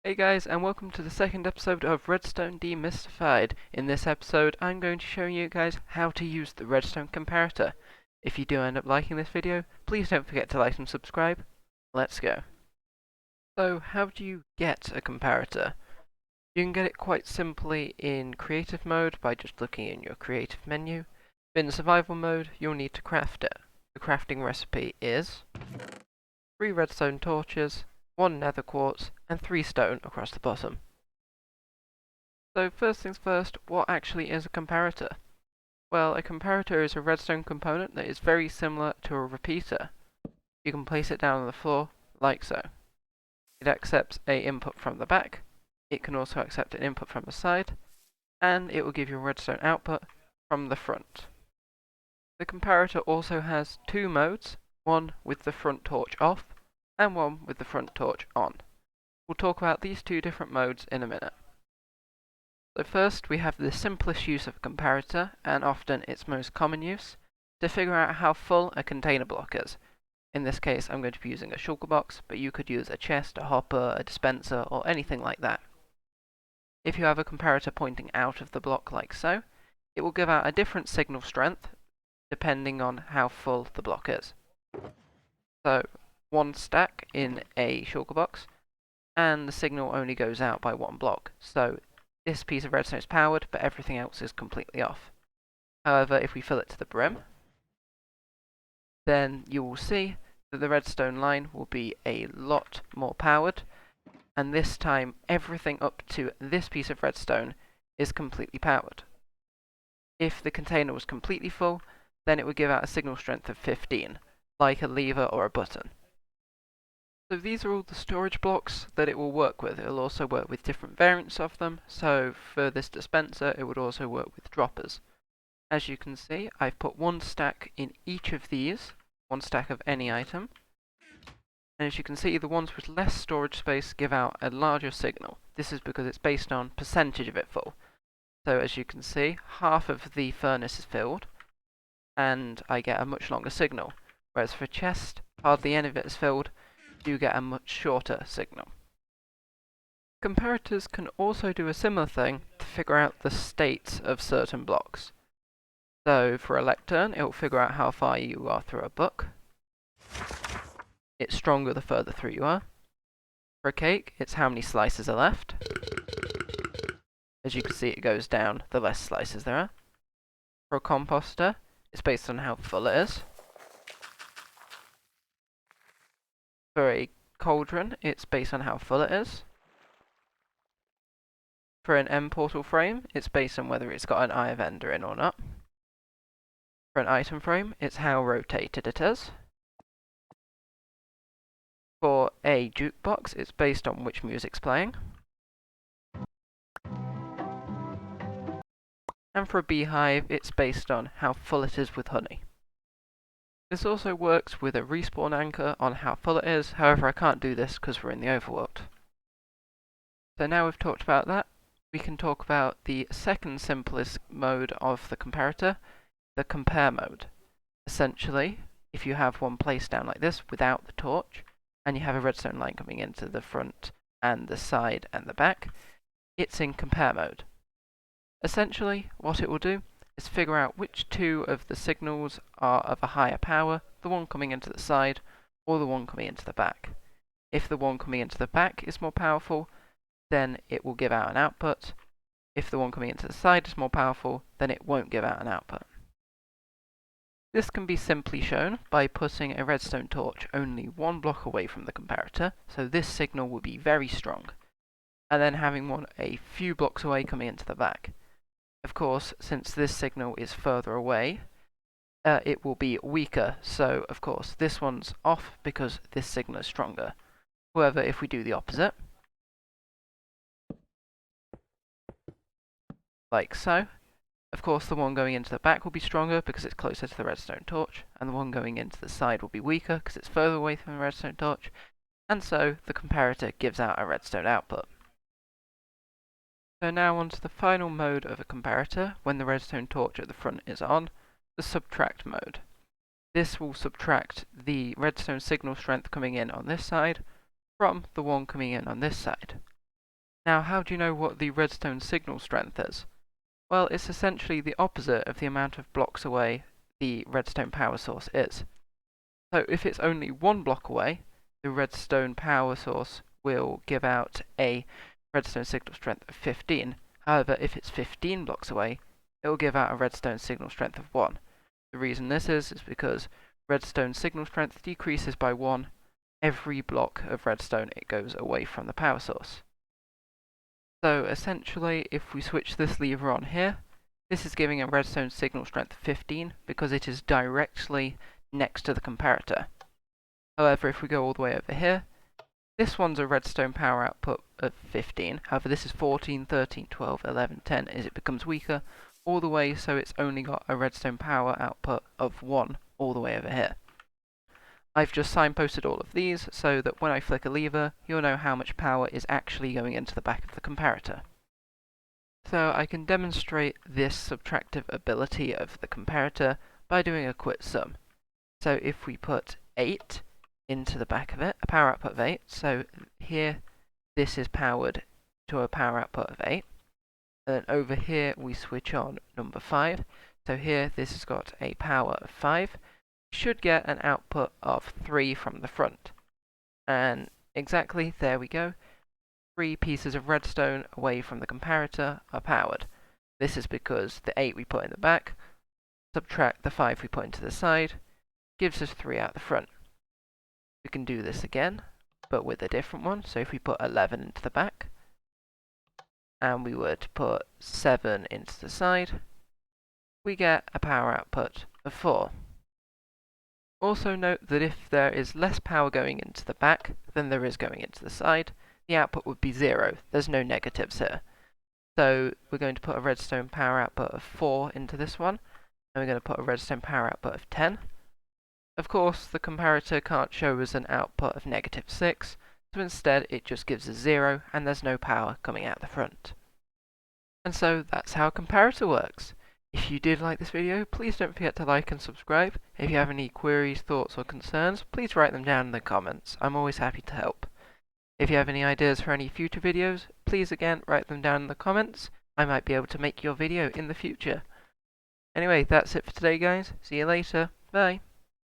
Hey guys, and welcome to the second episode of Redstone Demystified. In this episode, I'm going to show you guys how to use the Redstone Comparator. If you do end up liking this video, please don't forget to like and subscribe. Let's go. So, how do you get a comparator? You can get it quite simply in creative mode by just looking in your creative menu. In survival mode, you'll need to craft it. The crafting recipe is 3 redstone torches, 1 nether quartz, and 3 stone across the bottom. So first things first, what actually is a comparator? Well, a comparator is a redstone component that is very similar to a repeater. You can place it down on the floor, like so. It accepts an input from the back, it can also accept an input from the side, and it will give you a redstone output from the front. The comparator also has 2 modes, one with the front torch off, and one with the front torch on. We'll talk about these 2 different modes in a minute. So first we have the simplest use of a comparator, and often its most common use, to figure out how full a container block is. In this case I'm going to be using a shulker box, but you could use a chest, a hopper, a dispenser, or anything like that. If you have a comparator pointing out of the block like so, it will give out a different signal strength depending on how full the block is. So 1 stack in a shulker box, and the signal only goes out by 1 block. So this piece of redstone is powered, but everything else is completely off. However, if we fill it to the brim, then you will see that the redstone line will be a lot more powered, and this time everything up to this piece of redstone is completely powered. If the container was completely full, then it would give out a signal strength of 15, like a lever or a button. So these are all the storage blocks that it will work with. It will also work with different variants of them. So for this dispenser, it would also work with droppers. As you can see, I've put 1 stack in each of these, 1 stack of any item. And as you can see, the ones with less storage space give out a larger signal. This is because it's based on percentage of it full. So as you can see, half of the furnace is filled, and I get a much longer signal. Whereas for a chest, hardly any of it is filled, you get a much shorter signal. Comparators can also do a similar thing to figure out the states of certain blocks. So for a lectern, it will figure out how far you are through a book. It's stronger the further through you are. For a cake, it's how many slices are left. As you can see, it goes down the less slices there are. For a composter, it's based on how full it is. For a cauldron, it's based on how full it is. For an M portal frame, it's based on whether it's got an eye of ender in or not. For an item frame, it's how rotated it is. For a jukebox, it's based on which music's playing. And for a beehive, it's based on how full it is with honey. This also works with a respawn anchor on how full it is, however I can't do this because we're in the overworld. So now we've talked about that, we can talk about the second simplest mode of the comparator, the compare mode. Essentially, if you have one placed down like this without the torch, and you have a redstone line coming into the front and the side and the back, it's in compare mode. Essentially, what it will do is figure out which 2 of the signals are of a higher power, the one coming into the side or the one coming into the back. If the one coming into the back is more powerful, then it will give out an output. If the one coming into the side is more powerful, then it won't give out an output. This can be simply shown by putting a redstone torch only 1 block away from the comparator, so this signal will be very strong, and then having one a few blocks away coming into the back. Of course, since this signal is further away, it will be weaker, so of course this one's off because this signal is stronger. However, if we do the opposite, like so, of course the one going into the back will be stronger because it's closer to the redstone torch, and the one going into the side will be weaker because it's further away from the redstone torch, and so the comparator gives out a redstone output. So now on to the final mode of a comparator when the redstone torch at the front is on, the subtract mode. This will subtract the redstone signal strength coming in on this side from the one coming in on this side. Now, how do you know what the redstone signal strength is? Well, it's essentially the opposite of the amount of blocks away the redstone power source is. So if it's only 1 block away, the redstone power source will give out a redstone signal strength of 15. However, if it's 15 blocks away, it will give out a redstone signal strength of 1. The reason this is because redstone signal strength decreases by 1 every block of redstone it goes away from the power source. So essentially, if we switch this lever on here, this is giving a redstone signal strength of 15 because it is directly next to the comparator. However, if we go all the way over here, this one's a redstone power output of 15. However, this is 14, 13, 12, 11, 10 as it becomes weaker, all the way so it's only got a redstone power output of 1 all the way over here. I've just signposted all of these so that when I flick a lever, you'll know how much power is actually going into the back of the comparator. So I can demonstrate this subtractive ability of the comparator by doing a quick sum. So if we put 8 into the back of it, a power output of 8, so here this is powered to a power output of 8. And then over here we switch on number 5. So here this has got a power of 5. Should get an output of 3 from the front. And exactly, there we go. 3 pieces of redstone away from the comparator are powered. This is because the 8 we put in the back, subtract the 5 we put into the side, gives us 3 out the front. We can do this again, but with a different one. So if we put 11 into the back, and we were to put 7 into the side, we get a power output of 4. Also note that if there is less power going into the back than there is going into the side, the output would be 0. There's no negatives here. So we're going to put a redstone power output of 4 into this one, and we're going to put a redstone power output of 10. Of course, the comparator can't show us an output of -6, so instead it just gives us 0, and there's no power coming out the front. And so that's how a comparator works. If you did like this video, please don't forget to like and subscribe. If you have any queries, thoughts or concerns, please write them down in the comments. I'm always happy to help. If you have any ideas for any future videos, please again write them down in the comments. I might be able to make your video in the future. Anyway, that's it for today guys. See you later. Bye.